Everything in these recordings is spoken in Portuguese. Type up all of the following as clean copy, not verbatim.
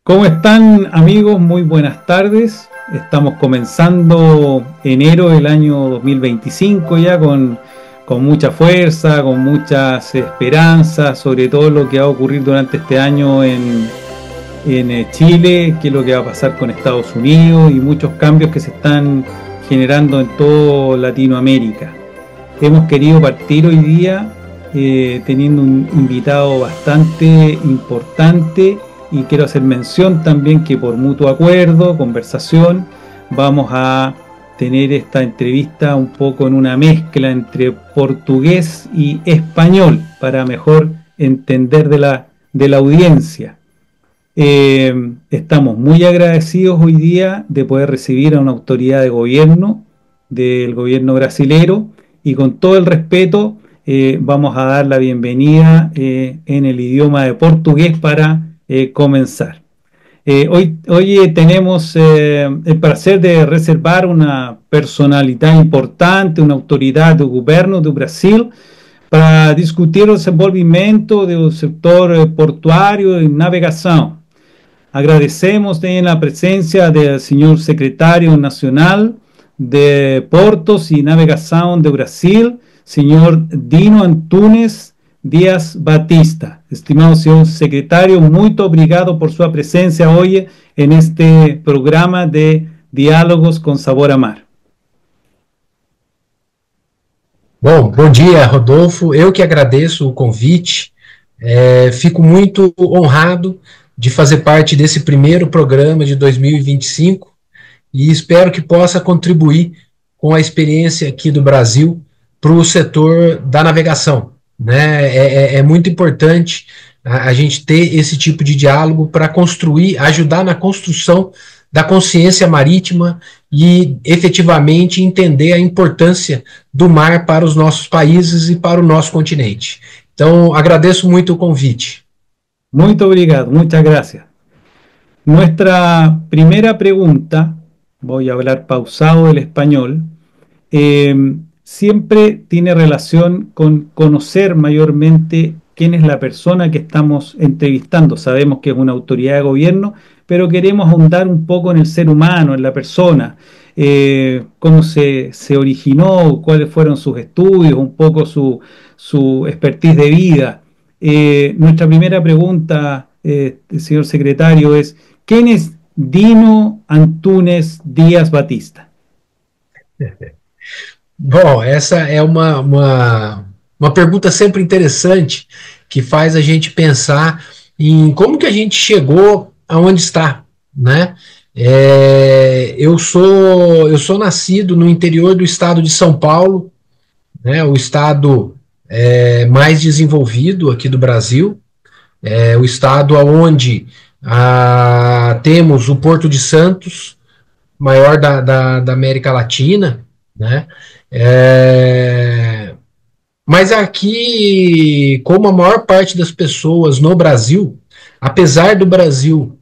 ¿Cómo están, amigos? Muy buenas tardes. Estamos comenzando enero del año 2025 ya con mucha fuerza, con muchas esperanzas sobre todo lo que va a ocurrir durante este año en Chile, qué es lo que va a pasar con Estados Unidos y muchos cambios que se están generando en toda Latinoamérica. Hemos querido partir hoy día teniendo un invitado bastante importante. Y quiero hacer mención también que por mutuo acuerdo, conversación, vamos a tener esta entrevista un poco en una mezcla entre portugués y español para mejor entender de la audiencia. Estamos muy agradecidos hoy día de poder recibir a una autoridad de gobierno, del gobierno brasilero, y con todo el respeto vamos a dar la bienvenida en el idioma de portugués para comenzar. Hoy tenemos el placer de reservar una personalidad importante, uma autoridade do governo do Brasil, para discutir o desenvolvimento do setor portuário e navegação. Agradecemos também a presença do senhor secretário nacional de Portos e Navegação do Brasil, senhor Dino Antunes Díaz Batista. Estimado señor secretario, muy obrigado por su presencia hoy en este programa de Diálogos com Sabor a Mar. Bom dia, Rodolfo. Eu que agradeço o convite. Fico muito honrado de fazer parte desse primeiro programa de 2025 e espero que possa contribuir com a experiência aqui do Brasil para o setor da navegação. Né? É muito importante a gente ter esse tipo de diálogo para construir, ajudar na construção da consciência marítima e efetivamente entender a importância do mar para os nossos países e para o nosso continente. Então, agradeço muito o convite. Muito obrigado, muchas gracias. Nuestra primera pregunta, voy a hablar pausado del español, siempre tiene relación con conocer mayormente quién es la persona que estamos entrevistando. Sabemos que es una autoridad de gobierno, pero queremos ahondar un poco en el ser humano, en la persona, cómo se originó, cuáles fueron sus estudios, un poco su expertise de vida. Nuestra primera pregunta, señor secretario, es ¿quién es Dino Antunes Díaz Batista? Bom, essa é uma pergunta sempre interessante que faz a gente pensar em como que a gente chegou aonde está, né? Eu sou nascido no interior do estado de São Paulo, né? O estado mais desenvolvido aqui do Brasil, o estado onde temos o Porto de Santos, maior da América Latina, né? Mas aqui, como a maior parte das pessoas no Brasil, apesar do Brasil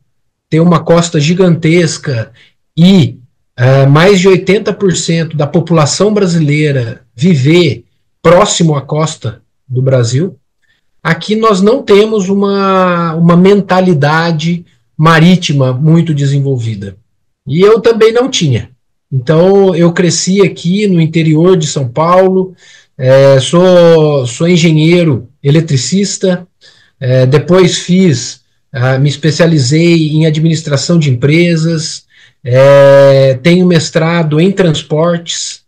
ter uma costa gigantesca e mais de 80% da população brasileira viver próximo à costa do Brasil, aqui nós não temos uma mentalidade marítima muito desenvolvida. E eu também não tinha. Então, eu cresci aqui no interior de São Paulo, sou engenheiro eletricista, depois me especializei em administração de empresas, tenho mestrado em transportes,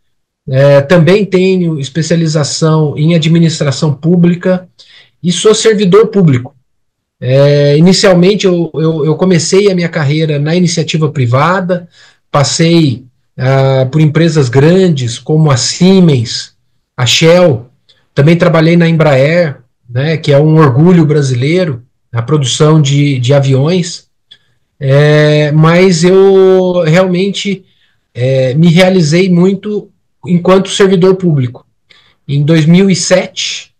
Também tenho especialização em administração pública e sou servidor público. Inicialmente, eu comecei a minha carreira na iniciativa privada, passei por empresas grandes como a Siemens, a Shell, também trabalhei na Embraer, né, que é um orgulho brasileiro, a produção de aviões, mas eu realmente me realizei muito enquanto servidor público. Em 2007,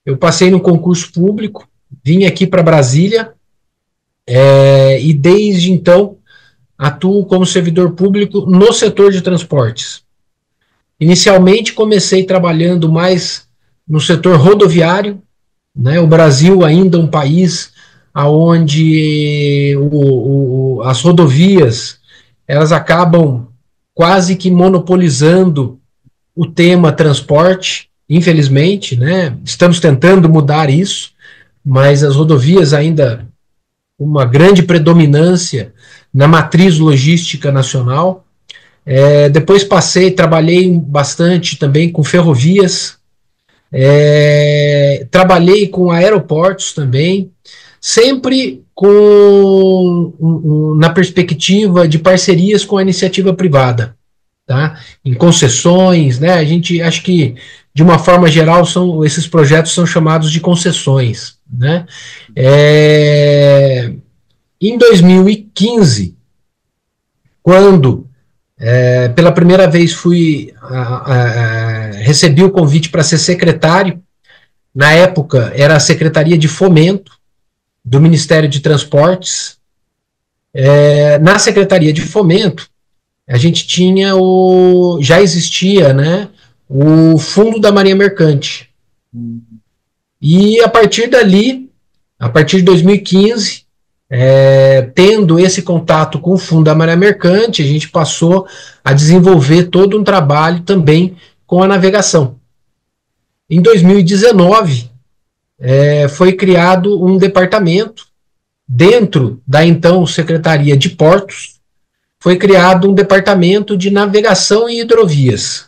eu passei no concurso público, vim aqui para Brasília, e desde então atuo como servidor público no setor de transportes. Inicialmente comecei trabalhando mais no setor rodoviário, né? O Brasil ainda é um país onde as rodovias elas acabam quase que monopolizando o tema transporte, infelizmente, né? Estamos tentando mudar isso, mas as rodovias ainda uma grande predominância na matriz logística nacional. Depois trabalhei bastante também com ferrovias, trabalhei com aeroportos também, sempre na perspectiva de parcerias com a iniciativa privada, tá? Em concessões, né? A gente acho que de uma forma geral esses projetos são chamados de concessões, né? Em 2015, quando pela primeira vez recebi o convite para ser secretário, na época era a Secretaria de Fomento do Ministério de Transportes. Na Secretaria de Fomento, a gente já existia, né, o Fundo da Marinha Mercante. E a partir dali, a partir de 2015, tendo esse contato com o Fundo da Marinha Mercante, a gente passou a desenvolver todo um trabalho também com a navegação. Em 2019, foi criado um departamento dentro da então Secretaria de Portos, foi criado um departamento de navegação e hidrovias.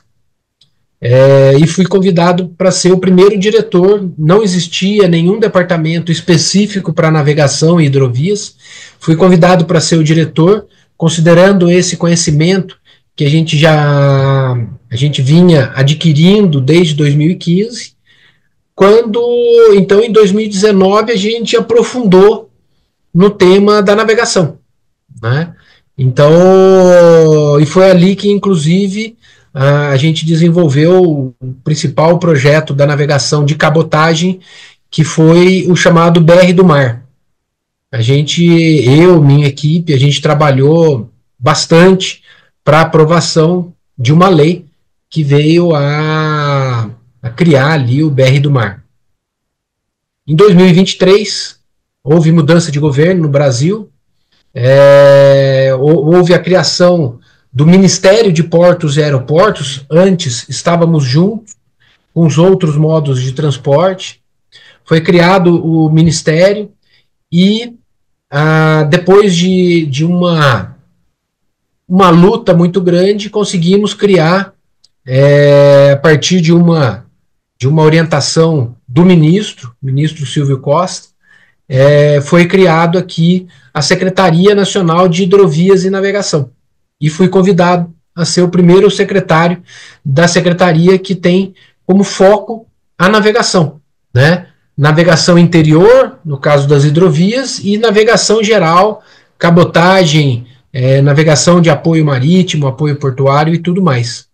E fui convidado para ser o primeiro diretor. Não existia nenhum departamento específico para navegação e hidrovias. Fui convidado para ser o diretor, considerando esse conhecimento que a gente vinha adquirindo desde 2015. Então, em 2019, a gente aprofundou no tema da navegação, né? Então, e foi ali que, inclusive, a gente desenvolveu o principal projeto da navegação de cabotagem, que foi o chamado BR do Mar. Minha equipe, a gente trabalhou bastante para a aprovação de uma lei que veio a criar ali o BR do Mar. Em 2023, houve mudança de governo no Brasil, houve a criação do Ministério de Portos e Aeroportos. Antes estávamos juntos com os outros modos de transporte. Foi criado o Ministério e depois de uma luta muito grande, conseguimos criar, a partir de uma orientação do ministro Silvio Costa, foi criado aqui a Secretaria Nacional de Hidrovias e Navegação. E fui convidado a ser o primeiro secretário da secretaria que tem como foco a navegação, né? Navegação interior, no caso das hidrovias, e navegação geral, cabotagem, navegação de apoio marítimo, apoio portuário e tudo mais.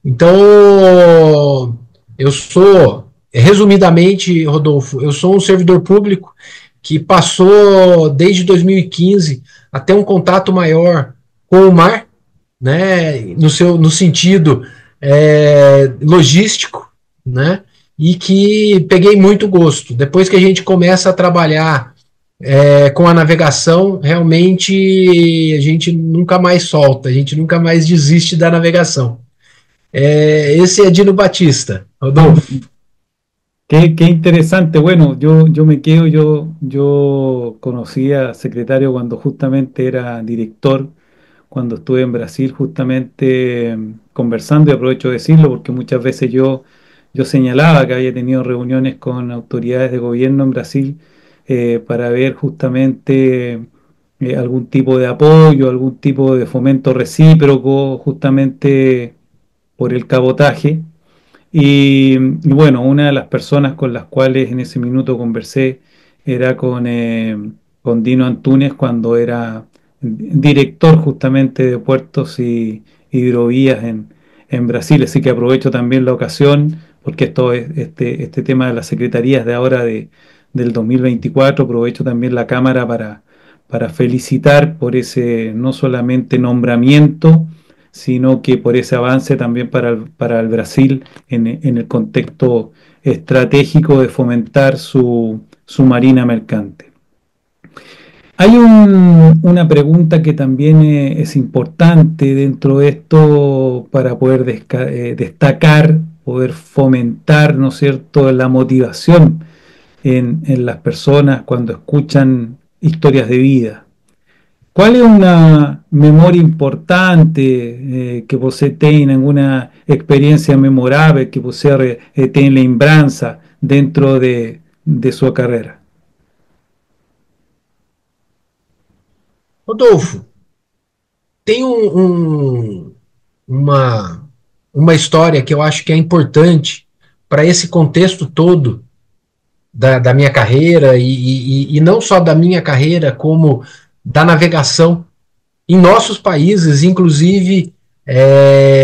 Então, resumidamente, Rodolfo, eu sou um servidor público que passou desde 2015 a ter um contato maior com o mar, né, no sentido logístico, né, e que peguei muito gosto. Depois que a gente começa a trabalhar com a navegação, realmente a gente nunca mais solta, a gente nunca mais desiste da navegação. Esse é Dino Batista, Rodolfo. Qué interesante. Bueno, yo me quedo, yo conocí a secretario cuando justamente era director cuando estuve en Brasil justamente conversando, y aprovecho de decirlo porque muchas veces yo señalaba que había tenido reuniones con autoridades de gobierno en Brasil para ver justamente algún tipo de apoyo, algún tipo de fomento recíproco justamente por el cabotaje. Y bueno, una de las personas con las cuales en ese minuto conversé era con Dino Antúnez cuando era director justamente de puertos y hidrovías en Brasil. Así que aprovecho también la ocasión, porque este tema de las secretarías de ahora del 2024, aprovecho también la Cámara para felicitar por ese no solamente nombramiento, sino que por ese avance también para el Brasil en el contexto estratégico de fomentar su marina mercante. Hay una pregunta que también es importante dentro de esto para poder destacar, poder fomentar, ¿no es cierto?, la motivación en las personas cuando escuchan historias de vida. ¿Cuál es una memoria importante que você tenga, alguna experiencia memorable que você tenga lembranza dentro de su carrera? Rodolfo, tem uma, uma história que eu acho que é importante para esse contexto todo da minha carreira e não só da minha carreira, como da navegação em nossos países, inclusive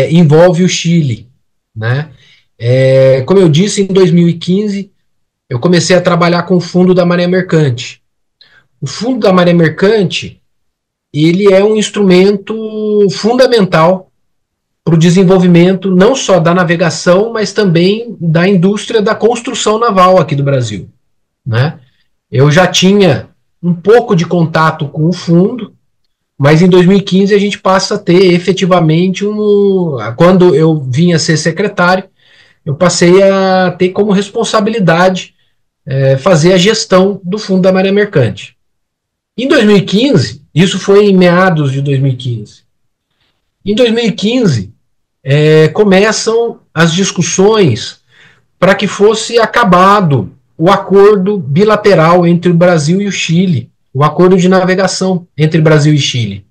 envolve o Chile, né? Como eu disse, em 2015 eu comecei a trabalhar com o Fundo da Maré Mercante. O Fundo da Maré Mercante, ele é um instrumento fundamental para o desenvolvimento não só da navegação, mas também da indústria da construção naval aqui do Brasil, né? Eu já tinha um pouco de contato com o fundo, mas em 2015 a gente passa a ter efetivamente quando eu vim a ser secretário, eu passei a ter como responsabilidade fazer a gestão do Fundo da Maré Mercante. Em 2015, isso foi em meados de 2015. Em 2015, começam as discussões para que fosse acabado o acordo bilateral entre o Brasil e o Chile, o acordo de navegação entre Brasil e Chile.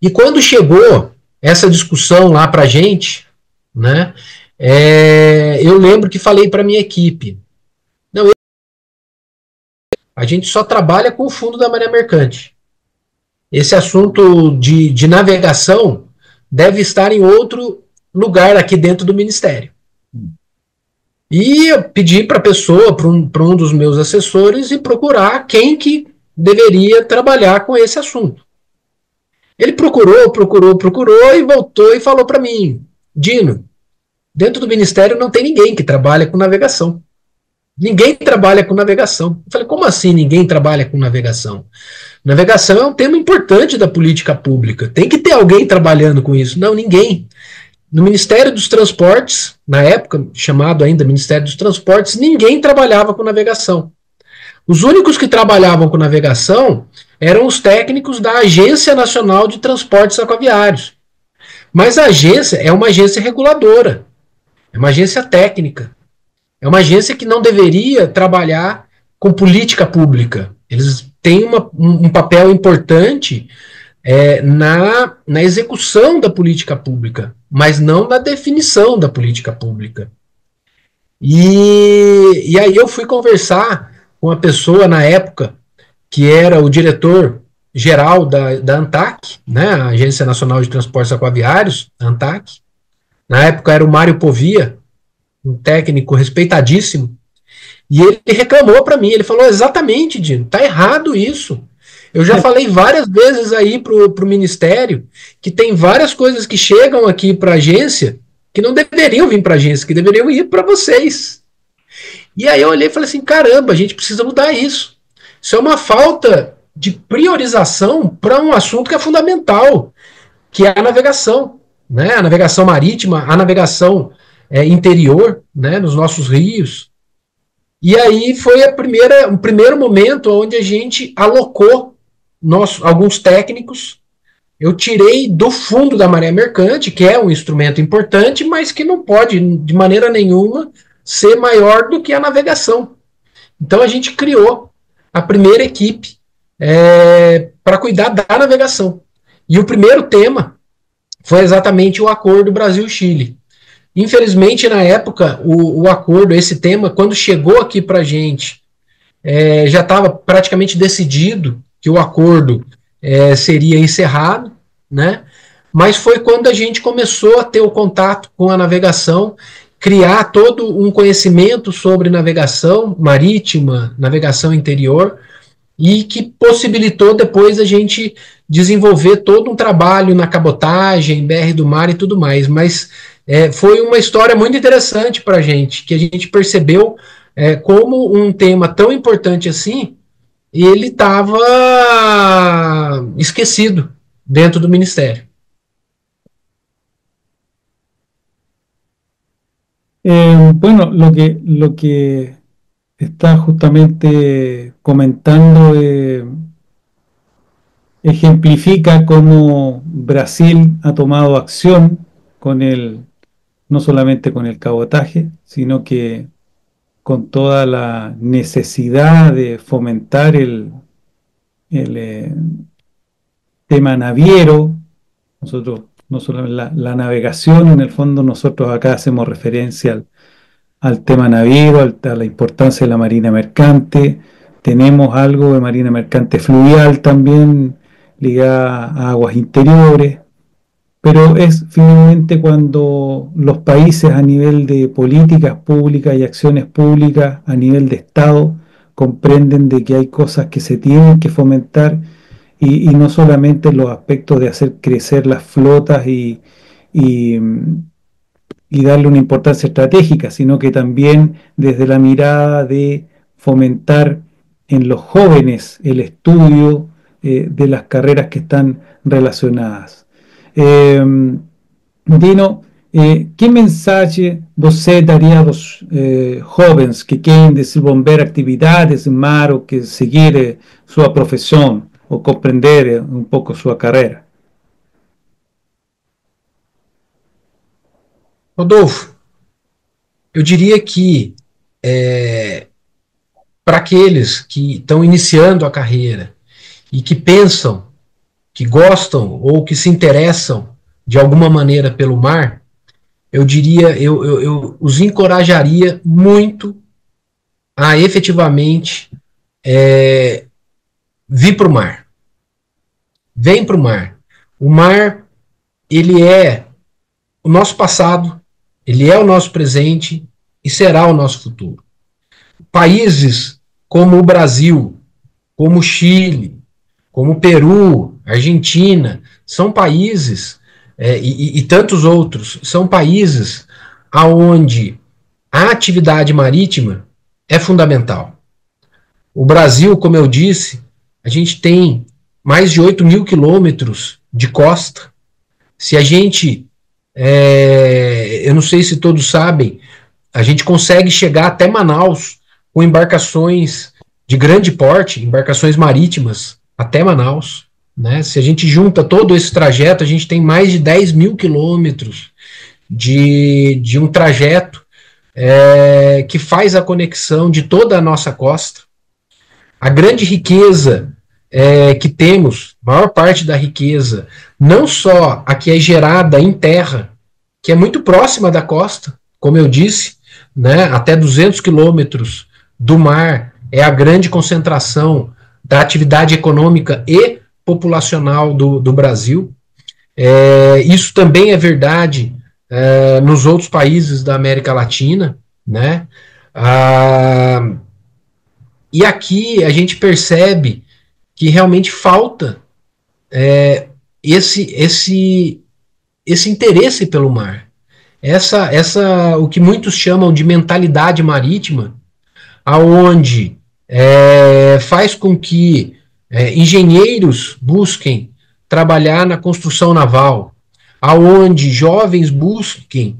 E quando chegou essa discussão lá para a gente, né, eu lembro que falei para a minha equipe, não, a gente só trabalha com o Fundo da Maré Mercante. Esse assunto de navegação deve estar em outro lugar aqui dentro do Ministério. E eu pedi para a pessoa, para um dos meus assessores, e procurar quem que deveria trabalhar com esse assunto. Ele procurou e voltou e falou para mim, Dino, dentro do Ministério não tem ninguém que trabalha com navegação. Ninguém trabalha com navegação. Eu falei, como assim ninguém trabalha com navegação? Navegação é um tema importante da política pública. Tem que ter alguém trabalhando com isso. Não, ninguém. No Ministério dos Transportes, na época, chamado ainda Ministério dos Transportes, ninguém trabalhava com navegação. Os únicos que trabalhavam com navegação eram os técnicos da Agência Nacional de Transportes Aquaviários. Mas a agência é uma agência reguladora, é uma agência técnica, é uma agência que não deveria trabalhar com política pública. Eles têm um papel importante na execução da política pública, mas não na definição da política pública. E aí eu fui conversar com a pessoa na época que era o diretor-geral da ANTAQ, né, a Agência Nacional de Transportes Aquaviários, ANTAQ. Na época era o Mário Povia, um técnico respeitadíssimo, e ele reclamou para mim, ele falou, exatamente, Dino, tá errado isso. Eu já falei várias vezes aí pro Ministério que tem várias coisas que chegam aqui para a agência que não deveriam vir para a agência, que deveriam ir para vocês. E aí eu olhei e falei assim, caramba, a gente precisa mudar isso. Isso é uma falta de priorização para um assunto que é fundamental, que é a navegação, né? A navegação marítima, a navegação interior, né, nos nossos rios. E aí foi o primeiro momento onde a gente alocou alguns técnicos eu tirei do fundo da maré mercante, que é um instrumento importante, mas que não pode, de maneira nenhuma, ser maior do que a navegação. Então a gente criou a primeira equipe para cuidar da navegação. E o primeiro tema foi exatamente o acordo Brasil-Chile. Infelizmente, na época, o acordo, esse tema, quando chegou aqui para a gente, já estava praticamente decidido que o acordo seria encerrado, né? Mas foi quando a gente começou a ter o contato com a navegação, criar todo um conhecimento sobre navegação marítima, navegação interior, e que possibilitou depois a gente desenvolver todo um trabalho na cabotagem, BR do mar e tudo mais. Mas foi uma história muito interessante para a gente, que a gente percebeu como um tema tão importante assim, ele estava esquecido dentro do Ministério. Bueno, lo que está justamente comentando ejemplifica cómo Brasil ha tomado acción con no solamente con el cabotaje, sino que con toda la necesidad de fomentar el tema naviero. Nosotros, no solamente la navegación, en el fondo nosotros acá hacemos referencia al tema naviero, a la importancia de la marina mercante. Tenemos algo de marina mercante fluvial también ligada a aguas interiores, pero es finalmente cuando los países a nivel de políticas públicas y acciones públicas a nivel de Estado comprenden de que hay cosas que se tienen que fomentar y no solamente los aspectos de hacer crecer las flotas y, y darle una importancia estratégica, sino que también desde la mirada de fomentar en los jóvenes el estudio de las carreras que están relacionadas. Eh, Dino, que mensagem você daria aos jovens que querem desenvolver atividades em mar ou que seguir sua profissão ou compreender um pouco sua carreira? Rodolfo, eu diria que para aqueles que estão iniciando a carreira e que pensam, que gostam ou que se interessam de alguma maneira pelo mar, eu diria, eu os encorajaria muito a efetivamente vir para o mar. Vem para o mar. O mar, ele é o nosso passado, ele é o nosso presente e será o nosso futuro. Países como o Brasil, como o Chile, como o Peru, Argentina, são países, e tantos outros, são países onde a atividade marítima é fundamental. O Brasil, como eu disse, a gente tem mais de 8 mil quilômetros de costa. Se a gente, eu não sei se todos sabem, a gente consegue chegar até Manaus com embarcações de grande porte, embarcações marítimas, até Manaus. Né? Se a gente junta todo esse trajeto, a gente tem mais de 10 mil quilômetros de um trajeto que faz a conexão de toda a nossa costa. A grande riqueza que temos, maior parte da riqueza, não só a que é gerada em terra, que é muito próxima da costa, como eu disse, né, até 200 quilômetros do mar é a grande concentração da atividade econômica e populacional do Brasil. Isso também é verdade nos outros países da América Latina, né? E aqui a gente percebe que realmente falta esse interesse pelo mar. O que muitos chamam de mentalidade marítima, aonde faz com que engenheiros busquem trabalhar na construção naval, aonde jovens busquem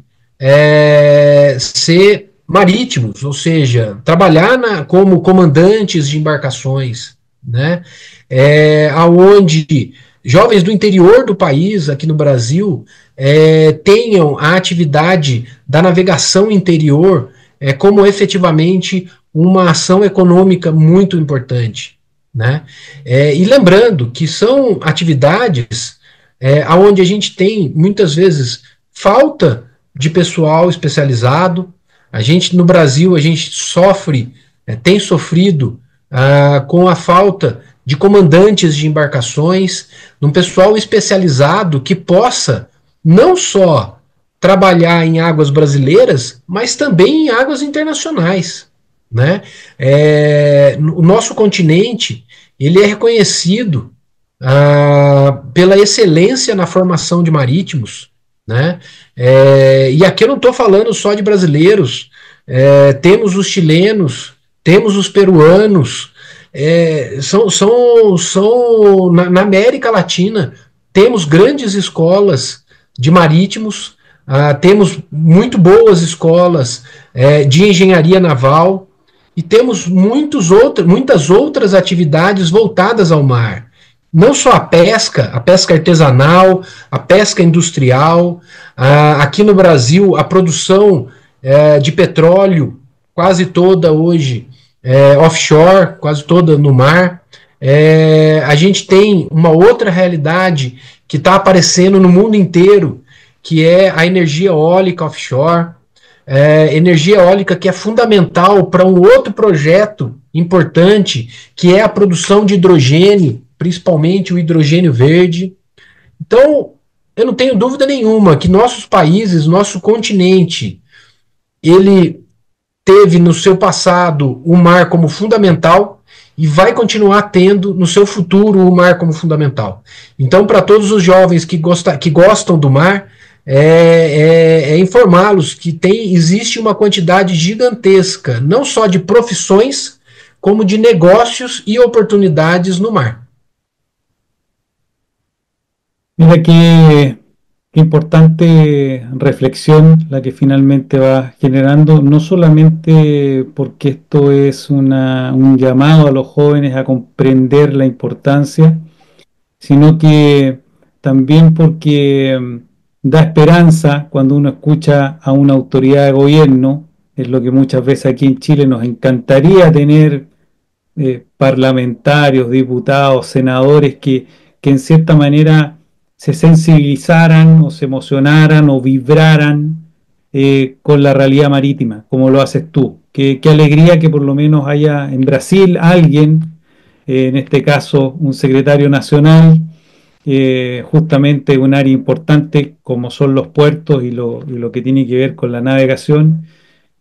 ser marítimos, ou seja, trabalhar como comandantes de embarcações, né? Aonde jovens do interior do país, aqui no Brasil, tenham a atividade da navegação interior como efetivamente uma ação econômica muito importante. Né? E lembrando que são atividades onde a gente tem, muitas vezes, falta de pessoal especializado. A gente, no Brasil, a gente sofre, tem sofrido com a falta de comandantes de embarcações, um pessoal especializado que possa não só trabalhar em águas brasileiras, mas também em águas internacionais. Né? O nosso continente ele é reconhecido pela excelência na formação de marítimos. Né? E aqui eu não estou falando só de brasileiros, temos os chilenos, temos os peruanos, na América Latina, temos grandes escolas de marítimos, temos muito boas escolas de engenharia naval, e temos muitas outras atividades voltadas ao mar. Não só a pesca artesanal, a pesca industrial, aqui no Brasil a produção de petróleo, quase toda hoje offshore, quase toda no mar. A gente tem uma outra realidade que está aparecendo no mundo inteiro, que é a energia eólica offshore. Energia eólica que é fundamental para um outro projeto importante, que é a produção de hidrogênio, principalmente o hidrogênio verde. Então, eu não tenho dúvida nenhuma que nossos países, nosso continente, ele teve no seu passado o mar como fundamental e vai continuar tendo no seu futuro o mar como fundamental. Então, para todos os jovens que gostam do mar, informá-los que existe uma quantidade gigantesca, não só de profissões, como de negócios e oportunidades no mar. Mira qué importante reflexión la que finalmente va generando, no solamente porque esto es un llamado a los jóvenes a comprender la importancia, sino que también porque da esperanza cuando uno escucha a una autoridad de gobierno. Es lo que muchas veces aquí en Chile nos encantaría tener, parlamentarios, diputados, senadores que en cierta manera se sensibilizaran o se emocionaran o vibraran con la realidad marítima, como lo haces tú. Qué alegría que por lo menos haya en Brasil alguien, en este caso un secretario nacional, justamente un área importante como son los puertos y lo que tiene que ver con la navegación,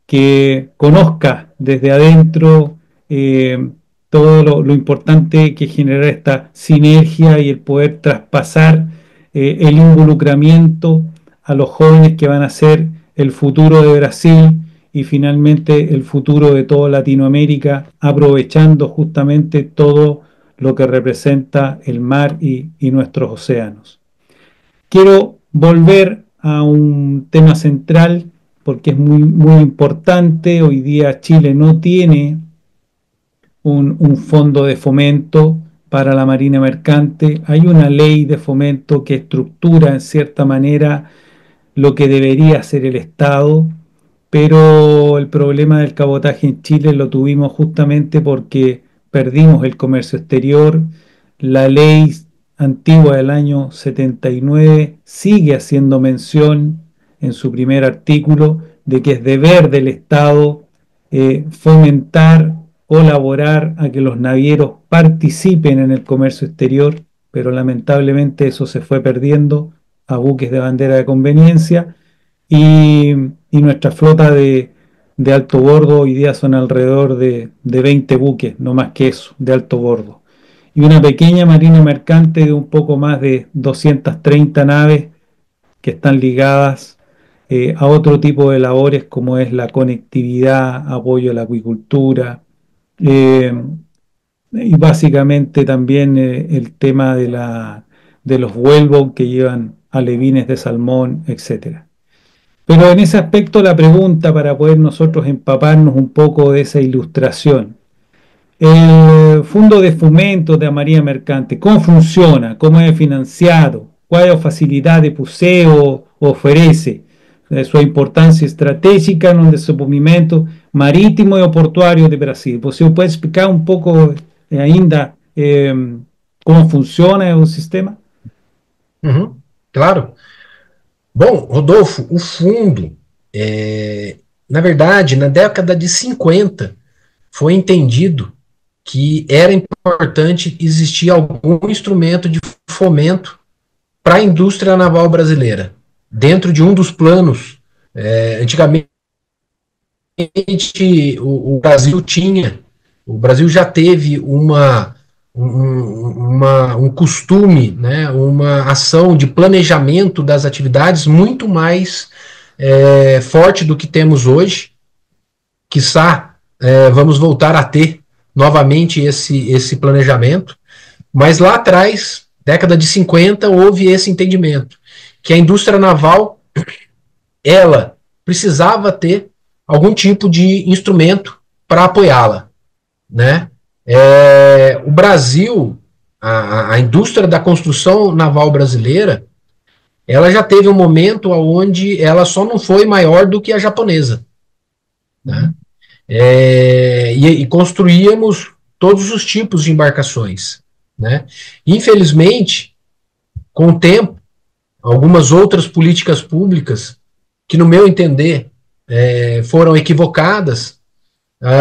que conozca desde adentro todo lo importante que genera esta sinergia y el poder traspasar el involucramiento a los jóvenes que van a ser el futuro de Brasil y finalmente el futuro de toda Latinoamérica, aprovechando justamente todo lo que representa el mar y nuestros océanos. Quiero volver a un tema central porque es muy importante. Hoy día Chile no tiene un fondo de fomento para la marina mercante. Hay una ley de fomento que estructura en cierta manera lo que debería ser el Estado, pero el problema del cabotaje en Chile lo tuvimos justamente porque perdimos el comercio exterior. La ley antigua del año 79 sigue haciendo mención en su primer artículo de que es deber del Estado fomentar, colaborar a que los navieros participen en el comercio exterior, pero lamentablemente eso se fue perdiendo a buques de bandera de conveniencia y nuestra flota de alto bordo hoy día son alrededor de 20 buques, no más que eso, de alto bordo. Y una pequeña marina mercante de un poco más de 230 naves que están ligadas a otro tipo de labores como es la conectividad, apoyo a la acuicultura eh, y básicamente también el tema de los whaleboat que llevan alevines de salmón, etcétera. Pero en ese aspecto la pregunta para poder nosotros empaparnos un poco de esa ilustración. El Fundo de Fomento da Marinha Mercante, como funciona? Como é financiado? Qual é a facilidade que o SEO oferece? Sua importância estratégica no desenvolvimento marítimo e portuário de Brasil. Você pode explicar um pouco ainda como funciona o sistema? Uhum, claro. Bom, Rodolfo, o fundo, na verdade, na década de 50, foi entendido que era importante existir algum instrumento de fomento para a indústria naval brasileira. Dentro de um dos planos, antigamente o Brasil tinha, o Brasil já teve um costume, né, uma ação de planejamento das atividades muito mais forte do que temos hoje. Quiçá vamos voltar a ter novamente esse planejamento, mas lá atrás, década de 50, houve esse entendimento, que a indústria naval, ela precisava ter algum tipo de instrumento para apoiá-la, né? O Brasil, a indústria da construção naval brasileira, ela já teve um momento onde ela só não foi maior do que a japonesa, né? E construíamos todos os tipos de embarcações, né? Infelizmente, com o tempo, algumas outras políticas públicas, que no meu entender foram equivocadas,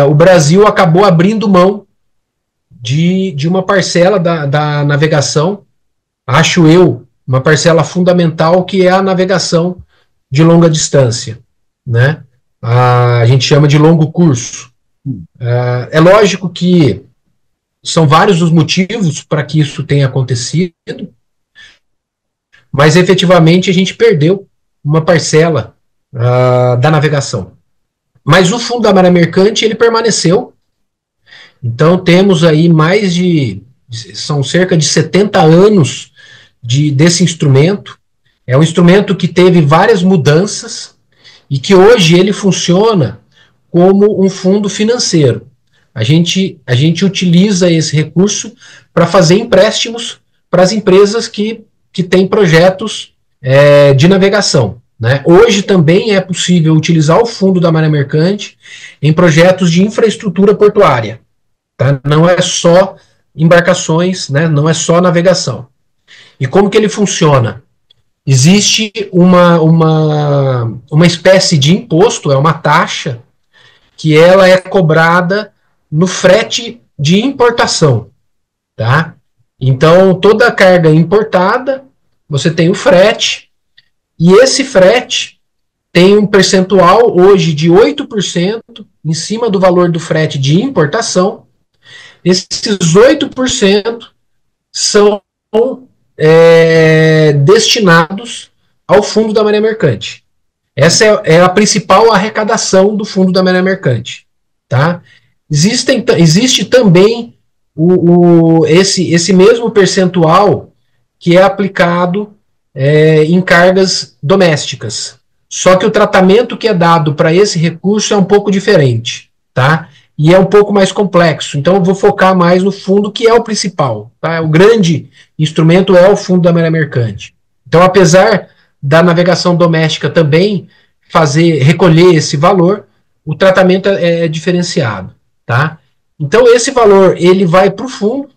o Brasil acabou abrindo mão de uma parcela da navegação, acho eu, uma parcela fundamental, que é a navegação de longa distância, né? A gente chama de longo curso. É lógico que são vários os motivos para que isso tenha acontecido, mas efetivamente a gente perdeu uma parcela da navegação. Mas o Fundo da Marinha Mercante, ele permaneceu. Então temos aí são cerca de 70 anos desse instrumento. É um instrumento que teve várias mudanças e que hoje ele funciona como um fundo financeiro. A gente utiliza esse recurso para fazer empréstimos para as empresas que têm projetos de navegação, né? Hoje também é possível utilizar o Fundo da Marinha Mercante em projetos de infraestrutura portuária. Tá? Não é só embarcações, né? Não é só navegação. E como que ele funciona? Existe uma espécie de imposto, é uma taxa, que ela é cobrada no frete de importação. Tá? Então, toda a carga importada, você tem o frete, e esse frete tem um percentual hoje de 8% em cima do valor do frete de importação. Esses 8% são destinados ao Fundo da Marinha Mercante. Essa é a principal arrecadação do Fundo da Marinha Mercante. Tá? Existe também esse mesmo percentual que é aplicado em cargas domésticas. Só que o tratamento que é dado para esse recurso é um pouco diferente, tá? E é um pouco mais complexo. Então eu vou focar mais no fundo, que é o principal, tá? O grande instrumento é o Fundo da Marinha Mercante. Então, apesar da navegação doméstica também recolher esse valor, o tratamento é diferenciado, tá? Então esse valor ele vai para o fundo.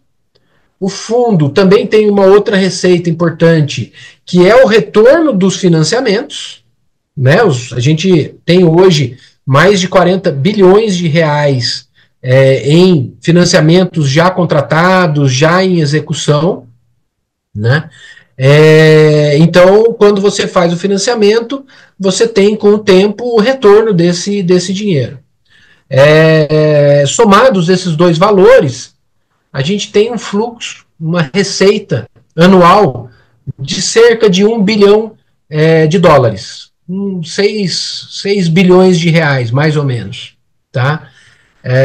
O fundo também tem uma outra receita importante, que é o retorno dos financiamentos, né? A gente tem hoje mais de 40 bilhões de reais em financiamentos já contratados, já em execução, né? Então, quando você faz o financiamento, você tem com o tempo o retorno desse dinheiro. Somados esses dois valores, a gente tem um fluxo, uma receita anual de cerca de 1 bilhão de dólares. 6 bilhões de reais, mais ou menos. Tá?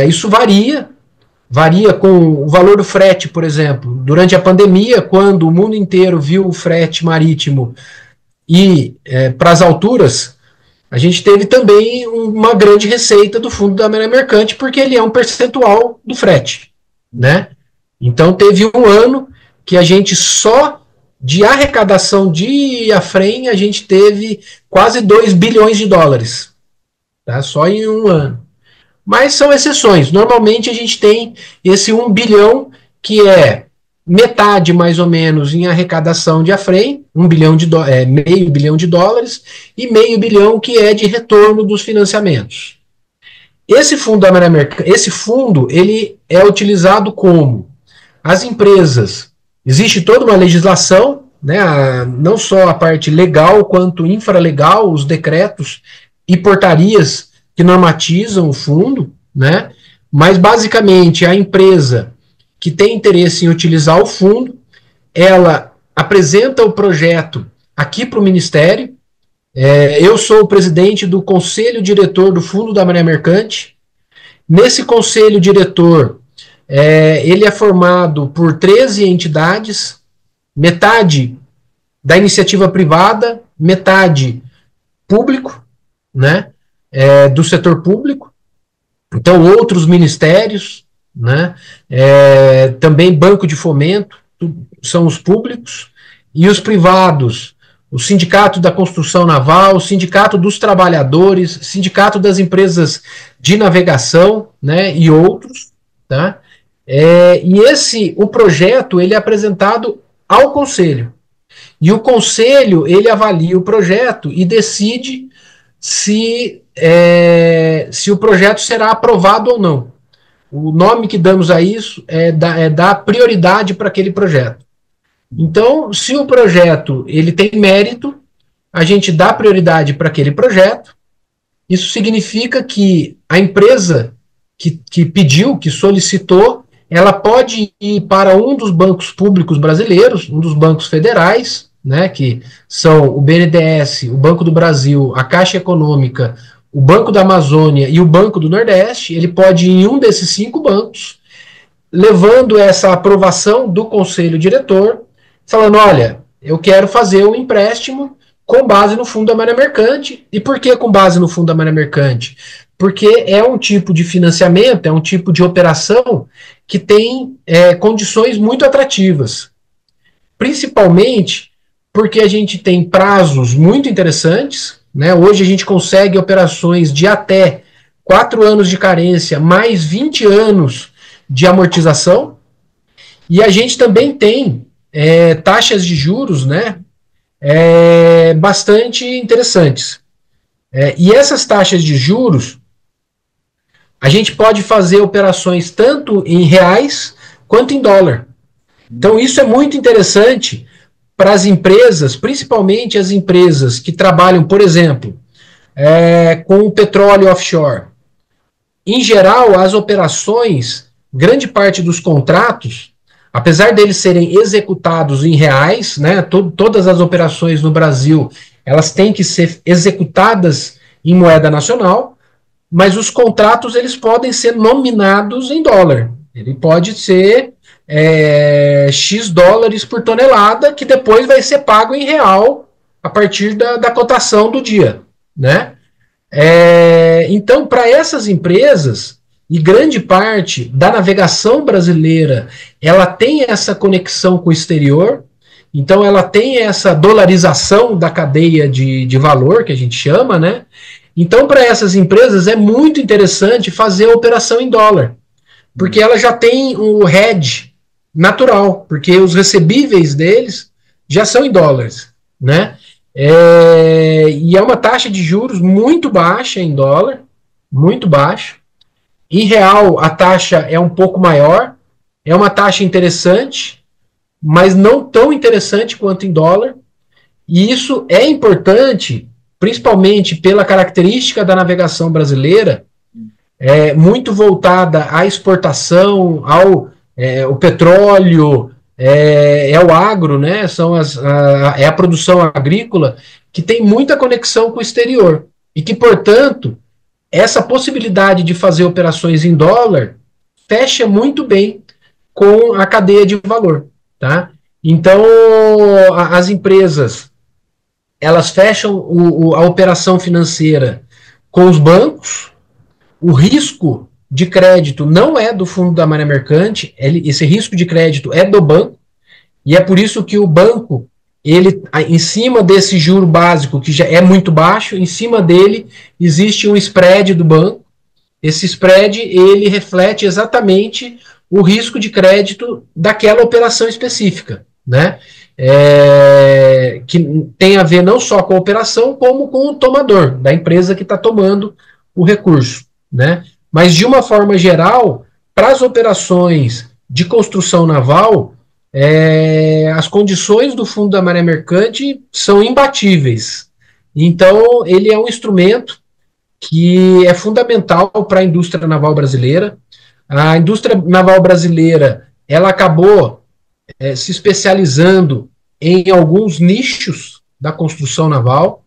Isso varia com o valor do frete, por exemplo. Durante a pandemia, quando o mundo inteiro viu o frete marítimo ir para as alturas, a gente teve também uma grande receita do fundo da maré mercante, porque ele é um percentual do frete, né? Então teve um ano que a gente só de arrecadação de AFREM, a gente teve quase 2 bilhões de dólares, tá? Só em um ano. Mas são exceções. Normalmente a gente tem esse 1 bilhão, que é metade mais ou menos em arrecadação de AFREM, 1 bilhão de meio bilhão de dólares, e meio bilhão que é de retorno dos financiamentos. Esse fundo, esse fundo ele é utilizado como as empresas, existe toda uma legislação, né, não só a parte legal quanto infralegal, os decretos e portarias que normatizam o fundo, né, mas basicamente a empresa que tem interesse em utilizar o fundo, ela apresenta o projeto aqui para o Ministério. Eu sou o presidente do Conselho Diretor do Fundo da Maré Mercante. Nesse Conselho Diretor, ele é formado por 13 entidades, metade da iniciativa privada, metade público, né, do setor público, então outros ministérios, né, também banco de fomento, são os públicos, e os privados, o Sindicato da Construção Naval, o Sindicato dos Trabalhadores, Sindicato das Empresas de Navegação, né, e outros, tá? E o projeto, ele é apresentado ao Conselho. E o Conselho, ele avalia o projeto e decide se o projeto será aprovado ou não. O nome que damos a isso é dar prioridade para aquele projeto. Então, se o projeto ele tem mérito, a gente dá prioridade para aquele projeto. Isso significa que a empresa que pediu, que solicitou, ela pode ir para um dos bancos públicos brasileiros, um dos bancos federais, né, que são o BNDES, o Banco do Brasil, a Caixa Econômica, o Banco da Amazônia e o Banco do Nordeste. Ele pode ir em um desses 5 bancos, levando essa aprovação do Conselho Diretor, falando, olha, eu quero fazer um empréstimo com base no Fundo da Maré Mercante. E por que com base no Fundo da Maré Mercante? Porque é um tipo de financiamento, é um tipo de operação que tem condições muito atrativas. Principalmente porque a gente tem prazos muito interessantes, né? Hoje a gente consegue operações de até 4 anos de carência, mais 20 anos de amortização, e a gente também tem taxas de juros, né, bastante interessantes. E essas taxas de juros, a gente pode fazer operações tanto em reais quanto em dólar. Então isso é muito interessante para as empresas, principalmente as empresas que trabalham, por exemplo, com o petróleo offshore. Em geral, as operações, grande parte dos contratos, apesar deles serem executados em reais, né, todas as operações no Brasil, elas têm que ser executadas em moeda nacional, mas os contratos eles podem ser nominados em dólar. Ele pode ser X dólares por tonelada, que depois vai ser pago em real a partir da cotação do dia, né? Então, para essas empresas, e grande parte da navegação brasileira, ela tem essa conexão com o exterior, então ela tem essa dolarização da cadeia de valor, que a gente chama, né? Então, para essas empresas, é muito interessante fazer a operação em dólar, porque ela já tem o hedge natural, porque os recebíveis deles já são em dólares, né? E é uma taxa de juros muito baixa em dólar, muito baixa. Em real, a taxa é um pouco maior, é uma taxa interessante, mas não tão interessante quanto em dólar. E isso é importante, principalmente pela característica da navegação brasileira, muito voltada à exportação, ao petróleo, o agro, né? É a produção agrícola, que tem muita conexão com o exterior. E que, portanto, essa possibilidade de fazer operações em dólar fecha muito bem com a cadeia de valor, tá? Então, as empresas elas fecham a operação financeira com os bancos, o risco de crédito não é do fundo da maré mercante, esse risco de crédito é do banco, e é por isso que o banco, ele, em cima desse juro básico, que já é muito baixo, em cima dele existe um spread do banco. Esse spread, ele reflete exatamente o risco de crédito daquela operação específica, né? Que tem a ver não só com a operação, como com o tomador, da empresa que está tomando o recurso, né? Mas, de uma forma geral, para as operações de construção naval, as condições do Fundo da Maré Mercante são imbatíveis. Então, ele é um instrumento que é fundamental para a indústria naval brasileira. A indústria naval brasileira, ela acabou se especializando em alguns nichos da construção naval.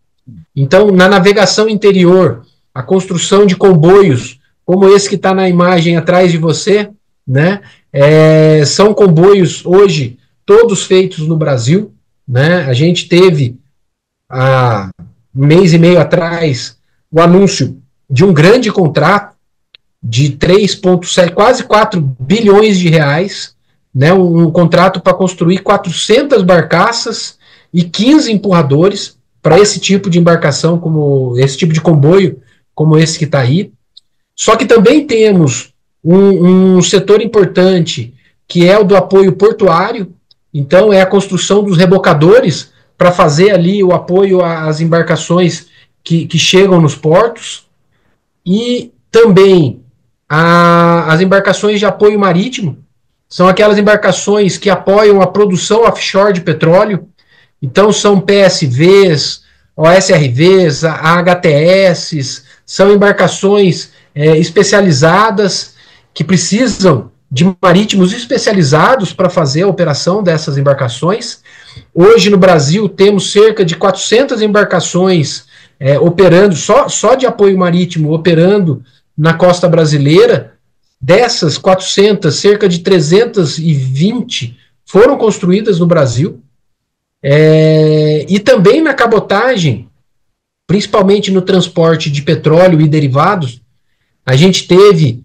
Então, na navegação interior, a construção de comboios, como esse que está na imagem atrás de você, né? São comboios hoje todos feitos no Brasil, né? A gente teve há um mês e meio atrás o anúncio de um grande contrato de 3,7, quase 4 bilhões de reais, né, um contrato para construir 400 barcaças e 15 empurradores para esse tipo de embarcação, como esse tipo de comboio, como esse que está aí. Só que também temos um setor importante, que é o do apoio portuário. Então, é a construção dos rebocadores para fazer ali o apoio às embarcações que chegam nos portos. E também as embarcações de apoio marítimo, são aquelas embarcações que apoiam a produção offshore de petróleo. Então, são PSVs, OSRVs, HTS, são embarcações especializadas que precisam de marítimos especializados para fazer a operação dessas embarcações. Hoje, no Brasil, temos cerca de 400 embarcações operando, só de apoio marítimo, operando na costa brasileira. Dessas 400, cerca de 320 foram construídas no Brasil. E também na cabotagem, principalmente no transporte de petróleo e derivados, a gente teve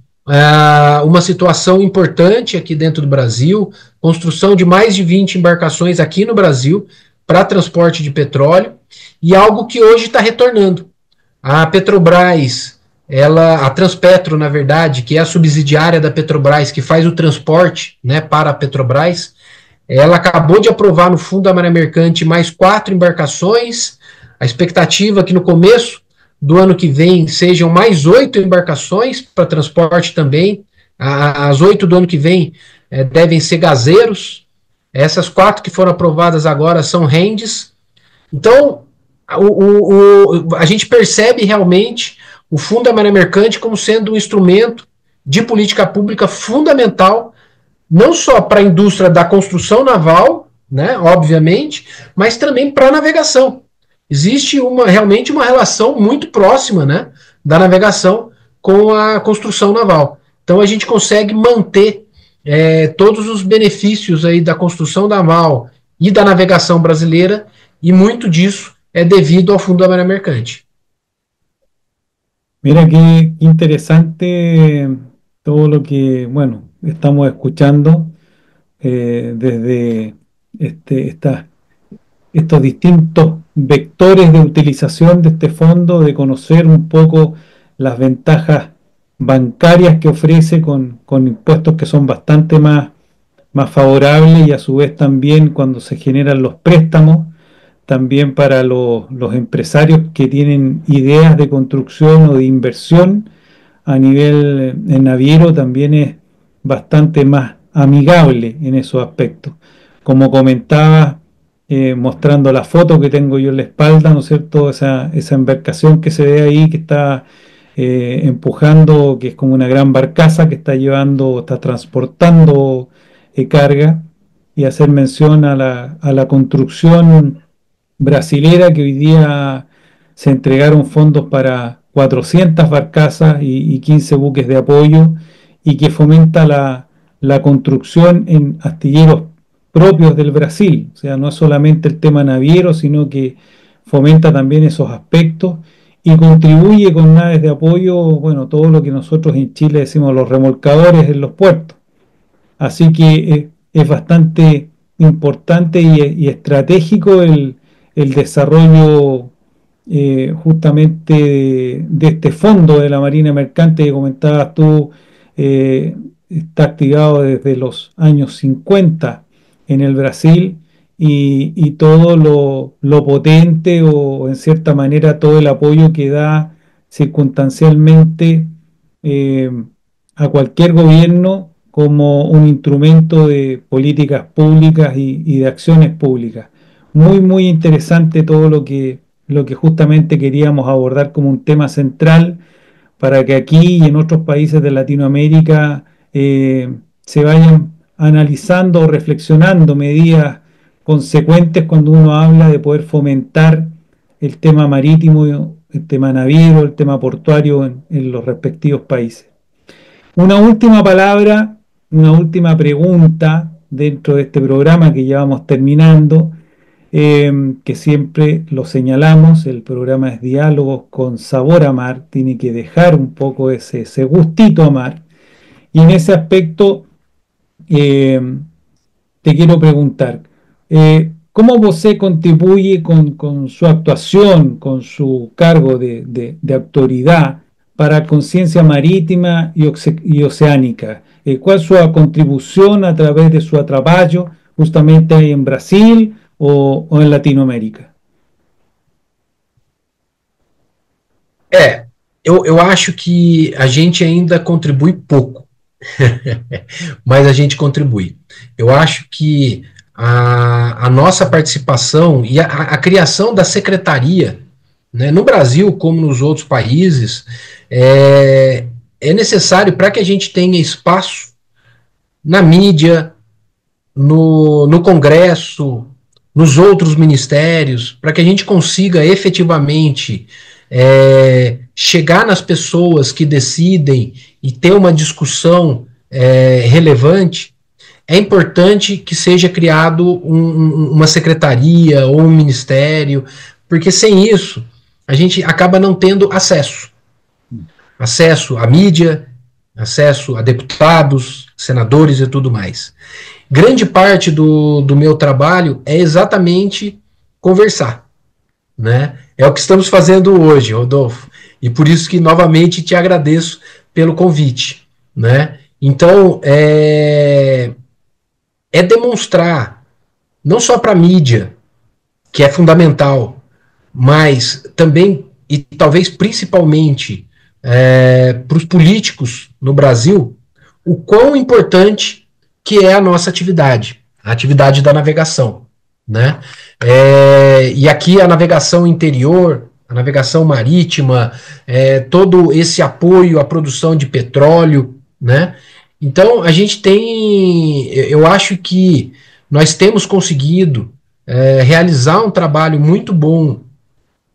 uma situação importante aqui dentro do Brasil, construção de mais de 20 embarcações aqui no Brasil para transporte de petróleo, e algo que hoje está retornando. A Petrobras, a Transpetro, na verdade, que é a subsidiária da Petrobras, que faz o transporte, né, para a Petrobras, ela acabou de aprovar no Fundo da Maré Mercante mais 4 embarcações. A expectativa é que no começo do ano que vem sejam mais 8 embarcações para transporte também. As 8 do ano que vem devem ser gazeiros. Essas 4 que foram aprovadas agora são rendes. Então, a gente percebe realmente o Fundo da Maré Mercante como sendo um instrumento de política pública fundamental, não só para a indústria da construção naval, né, obviamente, mas também para a navegação. Existe realmente uma relação muito próxima, né, da navegação com a construção naval. Então a gente consegue manter todos os benefícios aí da construção naval e da navegação brasileira, e muito disso é debido ao Fundo da Maré Mercante. Mira qué interesante todo lo que, bueno, estamos escuchando desde estos distintos vectores de utilización de este fondo, de conocer un poco las ventajas bancarias que ofrece con impuestos que son bastante más favorables, y a su vez también cuando se generan los préstamos, también para los empresarios que tienen ideas de construcción o de inversión a nivel naviero, también es bastante más amigable en esos aspectos. Como comentaba, mostrando la foto que tengo yo en la espalda, ¿no es cierto? Esa embarcación que se ve ahí, que está empujando, que es como una gran barcaza que está llevando, está transportando carga, y hacer mención a la construcción brasilera, que hoy día se entregaron fondos para 400 barcazas y 15 buques de apoyo, y que fomenta la construcción en astilleros propios del Brasil. O sea, no es solamente el tema naviero, sino que fomenta también esos aspectos y contribuye con naves de apoyo, bueno, todo lo que nosotros en Chile decimos los remolcadores en los puertos. Así que es bastante importante y estratégico el desarrollo justamente de este fondo de la Marina Mercante que comentabas tú. Está activado desde los años 50 en el Brasil y todo lo potente o en cierta manera todo el apoyo que da circunstancialmente eh, a cualquier gobierno como un instrumento de políticas públicas y de acciones públicas. Muy, muy interesante todo lo que justamente queríamos abordar como un tema central para que aquí y en otros países de Latinoamérica se vayan analizando o reflexionando medidas consecuentes cuando uno habla de poder fomentar el tema marítimo, el tema naviero, el tema portuario en los respectivos países. Una última palabra, una última pregunta dentro de este programa que ya vamos terminando, que siempre lo señalamos, el programa es Diálogos con Sabor a Mar, tiene que dejar un poco ese gustito a mar. Y en ese aspecto eh, te quiero preguntar, ¿cómo você contribuye con su actuación, con su cargo de autoridad para conciencia marítima y oceánica? ¿Cuál es su contribución a través de su trabajo justamente ahí en Brasil o en Latinoamérica? Eu acho que a gente ainda contribui pouco, mas a gente contribui. Eu acho que a nossa participação e a criação da secretaria, né, no Brasil, como nos outros países, é necessário para que a gente tenha espaço na mídia, no Congresso, nos outros ministérios, para que a gente consiga efetivamente chegar nas pessoas que decidem e ter uma discussão relevante. É importante que seja criado uma secretaria ou um ministério, porque sem isso a gente acaba não tendo acesso à mídia, acesso a deputados, senadores e tudo mais. Grande parte do meu trabalho é exatamente conversar, né? É o que estamos fazendo hoje, Rodolfo, e por isso que novamente te agradeço pelo convite, né? Então, é demonstrar, não só para a mídia, que é fundamental, mas também, e talvez principalmente, para os políticos no Brasil, o quão importante que é a nossa atividade, a atividade da navegação, né? E aqui a navegação interior, a navegação marítima, todo esse apoio à produção de petróleo, né? Então, a gente tem, eu acho que nós temos conseguido realizar um trabalho muito bom,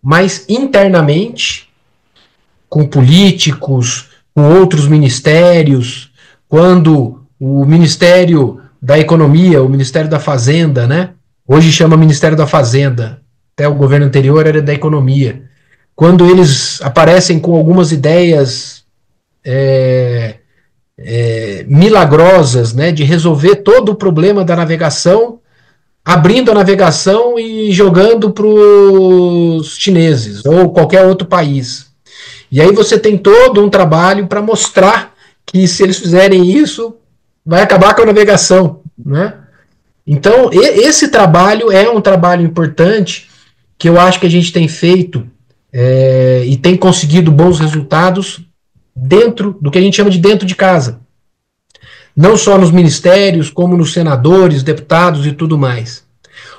mas internamente, com políticos, com outros ministérios, quando o Ministério da Economia, o Ministério da Fazenda, né? Hoje chama Ministério da Fazenda, até o governo anterior era da Economia. Quando eles aparecem com algumas ideias milagrosas, né, de resolver todo o problema da navegação, abrindo a navegação e jogando para os chineses ou qualquer outro país. E aí você tem todo um trabalho para mostrar que se eles fizerem isso, vai acabar com a navegação, né? Então, esse trabalho é um trabalho importante que eu acho que a gente tem feito e tem conseguido bons resultados dentro do que a gente chama de dentro de casa. Não só nos ministérios, como nos senadores, deputados e tudo mais.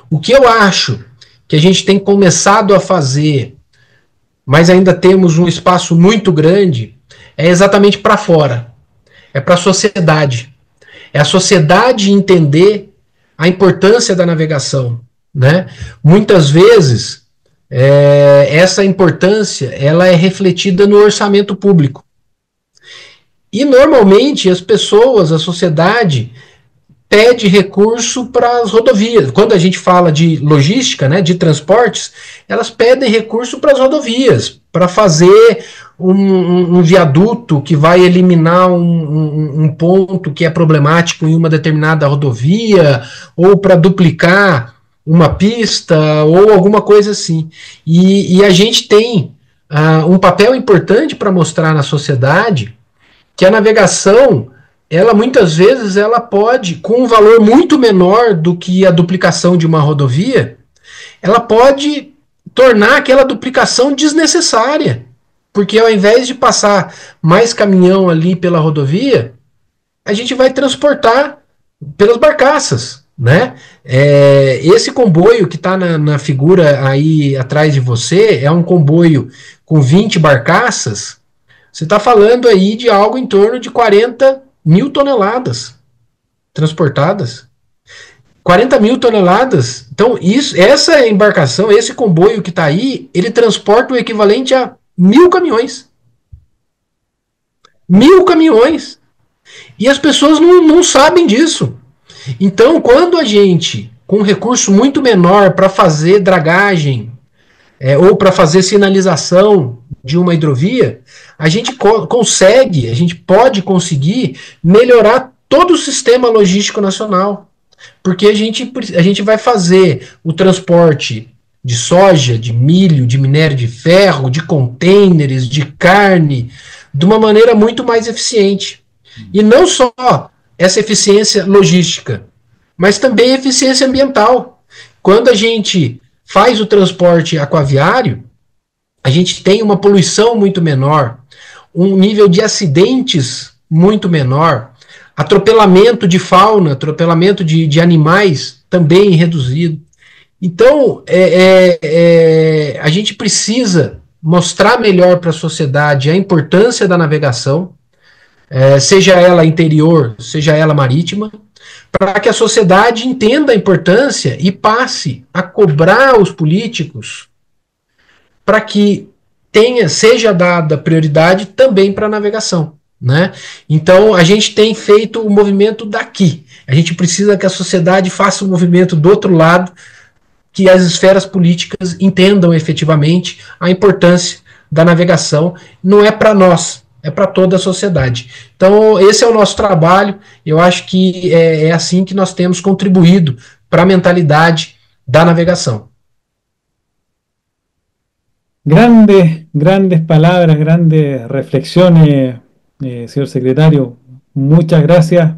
O que eu acho que a gente tem começado a fazer, mas ainda temos um espaço muito grande, é exatamente para fora. É para a sociedade. É a sociedade entender a importância da navegação, né? Muitas vezes, essa importância ela é refletida no orçamento público. E, normalmente, as pessoas, a sociedade, pede recurso para as rodovias. Quando a gente fala de logística, né, de transportes, elas pedem recurso para as rodovias, para fazer um viaduto que vai eliminar um ponto que é problemático em uma determinada rodovia, ou para duplicar uma pista, ou alguma coisa assim. E a gente tem um papel importante para mostrar na sociedade que a navegação, ela muitas vezes ela pode, com um valor muito menor do que a duplicação de uma rodovia, ela pode tornar aquela duplicação desnecessária. Porque ao invés de passar mais caminhão ali pela rodovia, a gente vai transportar pelas barcaças, né? Esse comboio que está na figura aí atrás de você é um comboio com 20 barcaças. Você está falando aí de algo em torno de 40 mil toneladas transportadas. 40 mil toneladas. Então, essa embarcação, esse comboio que está aí, ele transporta o equivalente a 1.000 caminhões. 1.000 caminhões. E as pessoas não sabem disso. Então, quando a gente, com um recurso muito menor para fazer dragagem, ou para fazer sinalização de uma hidrovia, a gente a gente pode conseguir melhorar todo o sistema logístico nacional. Porque a gente vai fazer o transporte de soja, de milho, de minério de ferro, de contêineres, de carne, de uma maneira muito mais eficiente. E não só essa eficiência logística, mas também eficiência ambiental. Quando a gente faz o transporte aquaviário, a gente tem uma poluição muito menor, um nível de acidentes muito menor, atropelamento de fauna, atropelamento de animais também reduzido. Então, a gente precisa mostrar melhor para a sociedade a importância da navegação, seja ela interior, seja ela marítima, para que a sociedade entenda a importância e passe a cobrar os políticos para que seja dada prioridade também para a navegação. Né? Então, a gente tem feito o movimento daqui. A gente precisa que a sociedade faça o movimento do outro lado, que as esferas políticas entendam efetivamente a importância da navegação. Não é para nós, é para toda a sociedade. Então, esse é o nosso trabalho. Eu acho que é assim que nós temos contribuído para a mentalidade da navegação. Grandes palabras, grandes reflexiones, señor secretario. Muchas gracias.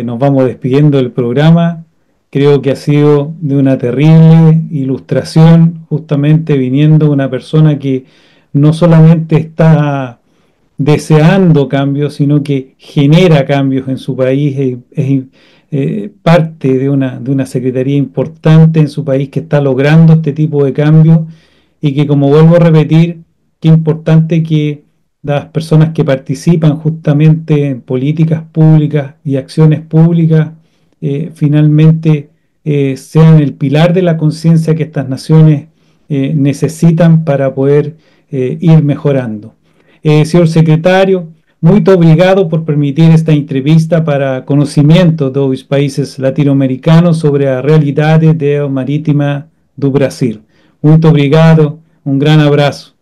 Nos vamos despidiendo del programa. Creo que ha sido de una terrible ilustración, justamente viniendo una persona que no solamente está deseando cambios, sino que genera cambios en su país, es parte de una secretaría importante en su país que está logrando este tipo de cambios y que, como vuelvo a repetir, qué importante que las personas que participan justamente en políticas públicas y acciones públicas finalmente sean el pilar de la conciencia que estas naciones necesitan para poder ir mejorando. Señor secretario, muy obrigado por permitir esta entrevista para conocimiento dos países latino-americanos sobre a realidade marítima do Brasil. Muito obrigado, um grande abraço.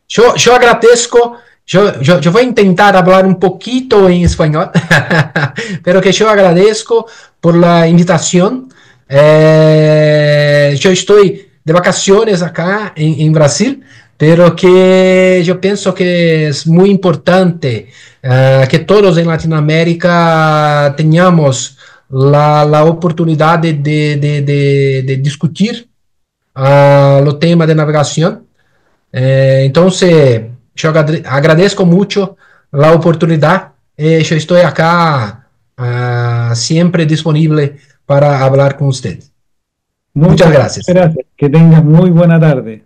Yo agradezco, yo voy a intentar hablar un poquito en español, pero que yo agradezco por la invitación. Yo estoy de vacaciones acá en Brasil, pero que yo pienso que es muy importante que todos en Latinoamérica tengamos la oportunidad de discutir o tema de navegación. Entonces, yo agradezco mucho la oportunidad. Yo estoy acá siempre disponible para hablar con usted. Muchas gracias. Que tengas muy buena tarde.